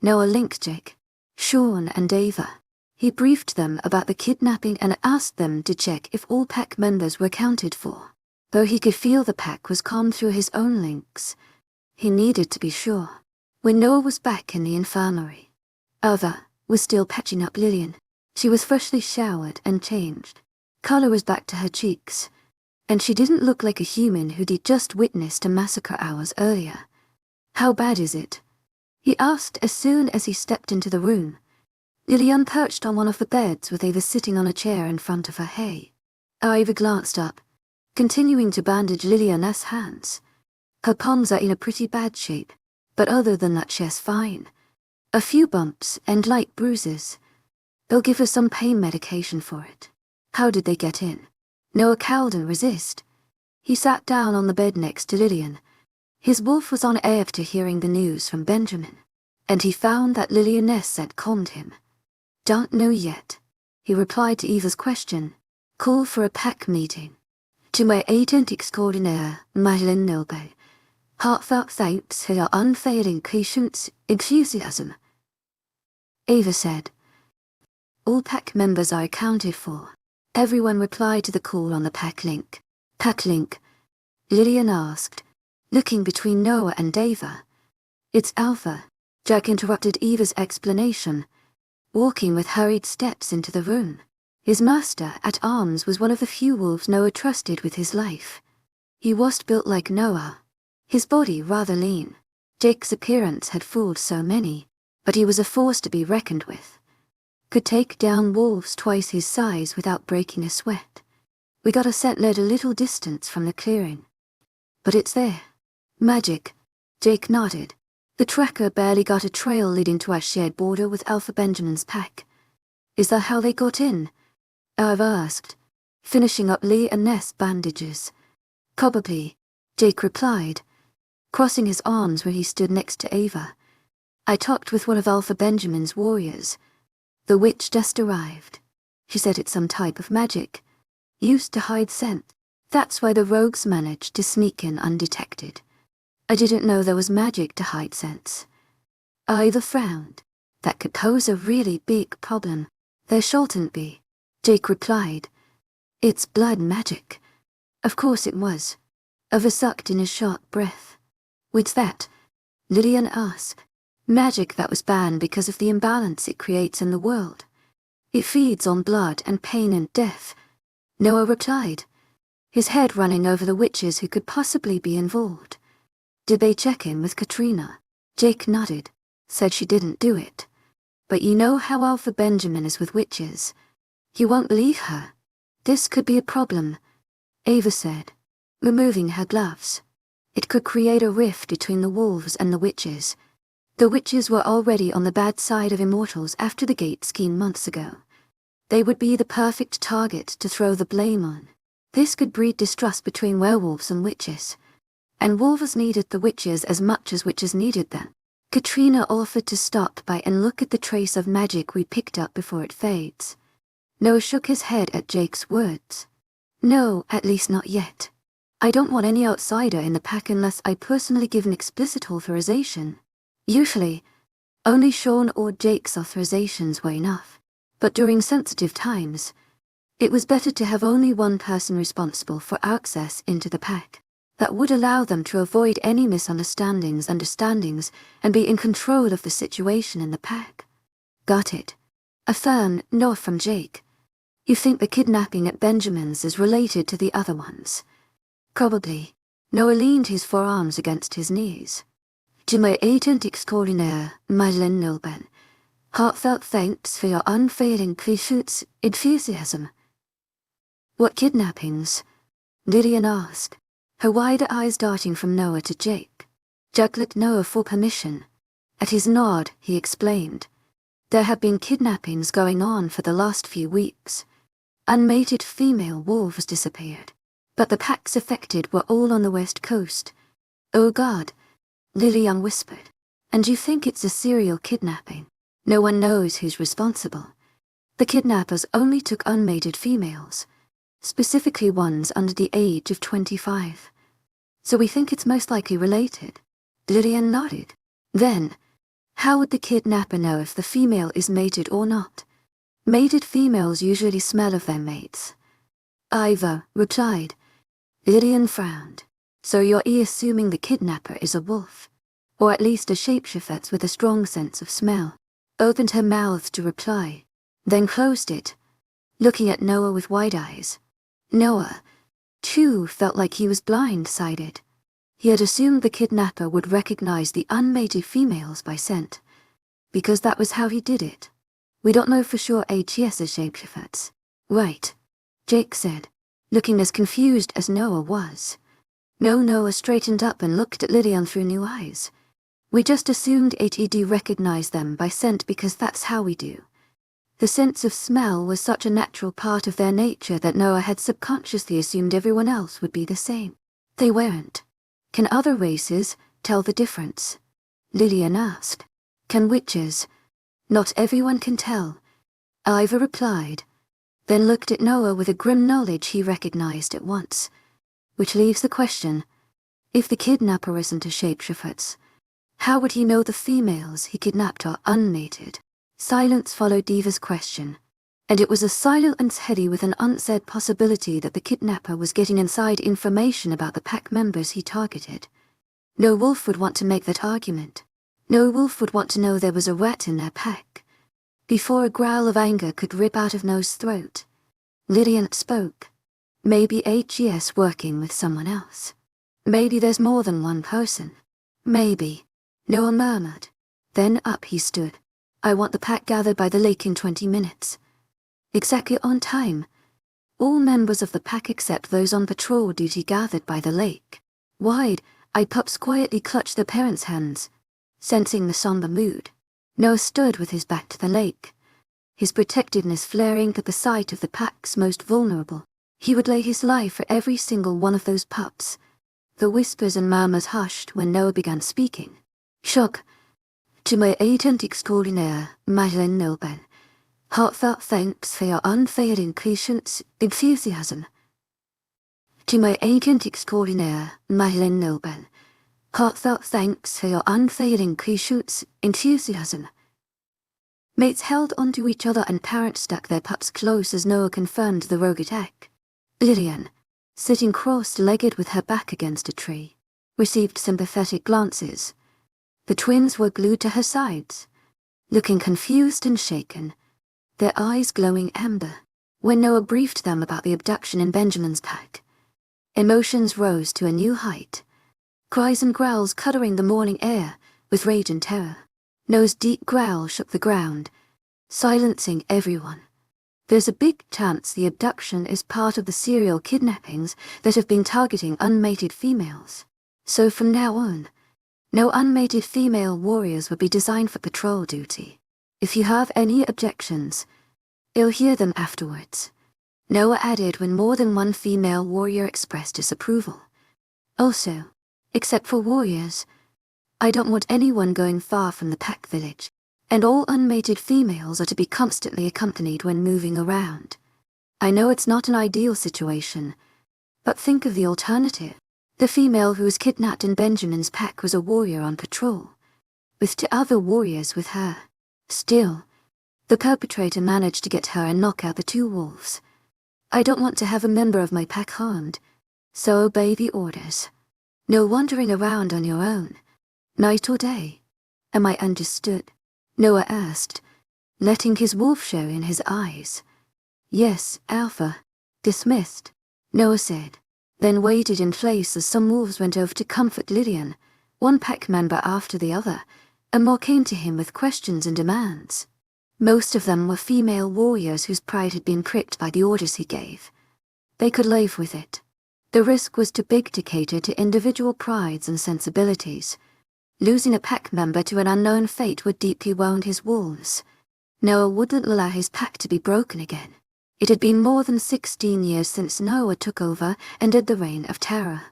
Noah linked Jake, Sean and Ava. He briefed them about the kidnapping and asked them to check if all pack members were accounted for. Though he could feel the pack was calm through his own links, he needed to be sure. When Noah was back in the infirmary, Ava was still patching up Lillian. She was freshly showered and changed. Color was back to her cheeks, and she didn't look like a human who'd just witnessed a massacre hours earlier. "How bad is it?" he asked as soon as he stepped into the room. Lillian perched on one of the beds with Ava sitting on a chair in front of her. "Hey." Ava glanced up, continuing to bandage Lillian's hands. "Her palms are in a pretty bad shape, but other than that she's fine. A few bumps and light bruises. They'll give her some pain medication for it." "How did they get in?" Noah cowed and resist. He sat down on the bed next to Lillian. His wolf was on edge after hearing the news from Benjamin, and he found that Lillian's had calmed him. "Don't know yet," he replied to Eva's question. "Call for a pack meeting. To my agent extraordinaire, Lillian, heartfelt thanks for your unfailing patience, enthusiasm," Ava said. "All pack members are accounted for." Everyone replied to the call on the pack link. "Pack link?" Lillian asked, looking between Noah and Ava. "It's Alpha," Jack interrupted Eva's explanation, walking with hurried steps into the room. His master-at-arms was one of the few wolves Noah trusted with his life. He was built like Noah, his body rather lean. Jake's appearance had fooled so many, but he was a force to be reckoned with. Could take down wolves twice his size without breaking a sweat. "We got a scent led a little distance from the clearing. But it's there." "Magic," Jake nodded. "The tracker barely got a trail leading to our shared border with Alpha Benjamin's pack." "Is that how they got in?" I've asked, finishing up Lee and Ness bandages. "Probably," Jake replied, crossing his arms where he stood next to Ava. "I talked with one of Alpha Benjamin's warriors. The witch just arrived. She said it's some type of magic, used to hide scent. That's why the rogues managed to sneak in undetected. I didn't know there was magic to hide scents." Ava frowned. "That could pose a really big problem." "There shouldn't be," Jake replied. "It's blood magic." Of course it was. Ava sucked in a sharp breath. "What's that?" Lillian asked. "Magic that was banned because of the imbalance it creates in the world. It feeds on blood and pain and death," Noah replied, his head running over the witches who could possibly be involved. "Did they check in with Katrina?" Jake nodded, said she didn't do it. "But you know how Alpha Benjamin is with witches. He won't believe her. This could be a problem," Ava said, removing her gloves. "It could create a rift between the wolves and the witches. The witches were already on the bad side of immortals after the gate scheme months ago. They would be the perfect target to throw the blame on. This could breed distrust between werewolves and witches. And wolves needed the witches as much as witches needed them. Katrina offered to stop by and look at the trace of magic we picked up before it fades." Noah shook his head at Jake's words. "No, at least not yet. I don't want any outsider in the pack unless I personally give an explicit authorization. Usually, only Sean or Jake's authorizations were enough. But during sensitive times, it was better to have only one person responsible for access into the pack. That would allow them to avoid any misunderstandings, and be in control of the situation in the pack." "Got it." A firm no from Jake. "You think the kidnapping at Benjamin's is related to the other ones?" "Probably." Noah leaned his forearms against his knees. "To my agent extraordinaire, Lillian, heartfelt thanks for your unfailing patience, enthusiasm." "What kidnappings?" Lillian asked, her wide eyes darting from Noah to Jake. Jack let Noah for permission. At his nod, he explained. There have been kidnappings going on for the last few weeks. Unmated female wolves disappeared, but the packs affected were all on the west coast. "Oh God," Lillian whispered. "And you think it's a serial kidnapping? No one knows who's responsible?" The kidnappers only took unmated females, specifically ones under the age of 25. So we think it's most likely related. Lillian nodded. Then, how would the kidnapper know if the female is mated or not? Mated females usually smell of their mates. Ivor replied. Lillian frowned. So you're assuming the kidnapper is a wolf, or at least a shapeshifter with a strong sense of smell. Opened her mouth to reply, then closed it, looking at Noah with wide eyes. Noah, too, felt like he was blindsided. He had assumed the kidnapper would recognize the unmated females by scent, because that was how he did it. We don't know for sure HES is shapeshifters. Right, Jake said, looking as confused as Noah was. No, Noah straightened up and looked at Lillian through new eyes. We just assumed HED recognized them by scent because that's how we do. The sense of smell was such a natural part of their nature that Noah had subconsciously assumed everyone else would be the same. They weren't. Can other races tell the difference? Lillian asked. Can witches? Not everyone can tell. Ivor replied, then looked at Noah with a grim knowledge he recognized at once. Which leaves the question, if the kidnapper isn't a shapeshifter, how would he know the females he kidnapped are unmated? Silence followed Diva's question, and it was a silence heady with an unsaid possibility that the kidnapper was getting inside information about the pack members he targeted. No wolf would want to make that argument. No wolf would want to know there was a rat in their pack. Before a growl of anger could rip out of Noah's throat, Lillian spoke. Maybe HES working with someone else. Maybe there's more than one person. Maybe. Noah murmured. Then up he stood. I want the pack gathered by the lake in 20 minutes. Exactly on time. All members of the pack except those on patrol duty gathered by the lake. Wide-eyed pups quietly clutched their parents' hands, sensing the somber mood. Noah stood with his back to the lake, his protectiveness flaring at the sight of the pack's most vulnerable. He would lay his life for every single one of those pups. The whispers and murmurs hushed when Noah began speaking. Shock. To my agent extraordinaire, Madeleine Nilben. Heartfelt thanks for your unfailing patience, enthusiasm. To my agent extraordinaire, Madeleine Nilben. Heartfelt thanks for your unfailing patience, enthusiasm. Mates held onto each other and parents stuck their pups close as Noah confirmed the rogue attack. Lillian, sitting cross-legged with her back against a tree, received sympathetic glances. The twins were glued to her sides, looking confused and shaken, their eyes glowing amber, when Noah briefed them about the abduction in Benjamin's pack. Emotions rose to a new height, cries and growls coloring the morning air with rage and terror. Noah's deep growl shook the ground, silencing everyone. There's a big chance the abduction is part of the serial kidnappings that have been targeting unmated females. So from now on, no unmated female warriors will be designed for patrol duty. If you have any objections, you'll hear them afterwards. Noah added when more than one female warrior expressed disapproval. Also, except for warriors, I don't want anyone going far from the pack village. And all unmated females are to be constantly accompanied when moving around. I know it's not an ideal situation, but think of the alternative. The female who was kidnapped in Benjamin's pack was a warrior on patrol, with 2 other warriors with her. Still, the perpetrator managed to get her and knock out the 2 wolves. I don't want to have a member of my pack harmed, so obey the orders. No wandering around on your own, night or day. Am I understood? Noah asked, letting his wolf show in his eyes. Yes, Alpha. Dismissed, Noah said, then waited in place as some wolves went over to comfort Lillian, one pack member after the other, and more came to him with questions and demands. Most of them were female warriors whose pride had been pricked by the orders he gave. They could live with it. The risk was too big to cater to individual prides and sensibilities. Losing a pack member to an unknown fate would deeply wound his wolves. Noah wouldn't allow his pack to be broken again. It had been more than 16 years since Noah took over and did the reign of terror.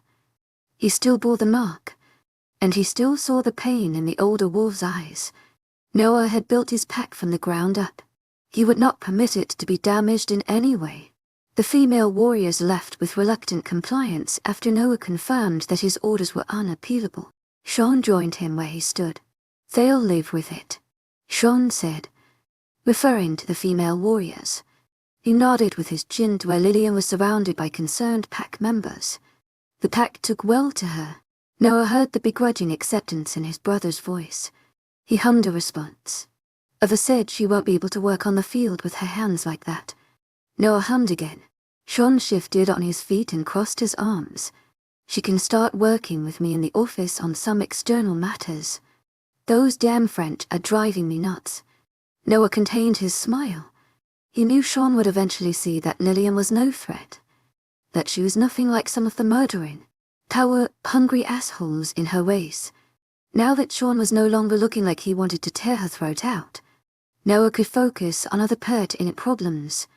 He still bore the mark, and he still saw the pain in the older wolf's eyes. Noah had built his pack from the ground up. He would not permit it to be damaged in any way. The female warriors left with reluctant compliance after Noah confirmed that his orders were unappealable. Sean joined him where he stood. "They'll live with it," Sean said, referring to the female warriors. He nodded with his chin to where Lillian was surrounded by concerned pack members. The pack took well to her. Noah heard the begrudging acceptance in his brother's voice. He hummed a response. Ava said she won't be able to work on the field with her hands like that. Noah hummed again. Sean shifted on his feet and crossed his arms. "She can start working with me in the office on some external matters. Those damn French are driving me nuts." Noah contained his smile. He knew Sean would eventually see that Lillian was no threat, that she was nothing like some of the murdering, power-hungry assholes in her ways. Now that Sean was no longer looking like he wanted to tear her throat out, Noah could focus on other pertinent problems.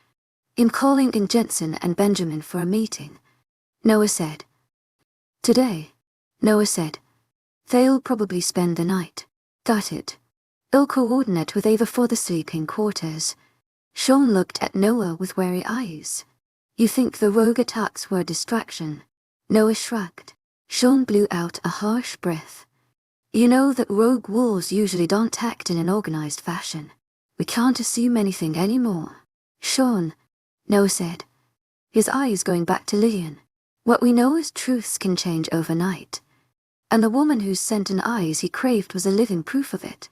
In calling in Jensen and Benjamin for a meeting, Noah said. "Today," Noah said. "They'll probably spend the night." "Got it. I'll coordinate with Ava for the sleeping quarters." Sean looked at Noah with wary eyes. "You think the rogue attacks were a distraction?" Noah shrugged. Sean blew out a harsh breath. "You know that rogue wolves usually don't act in an organized fashion. We can't assume anything anymore." "Sean," Noah said, his eyes going back to Lillian. "What we know as truths can change overnight. And the woman whose scent and eyes he craved was a living proof of it."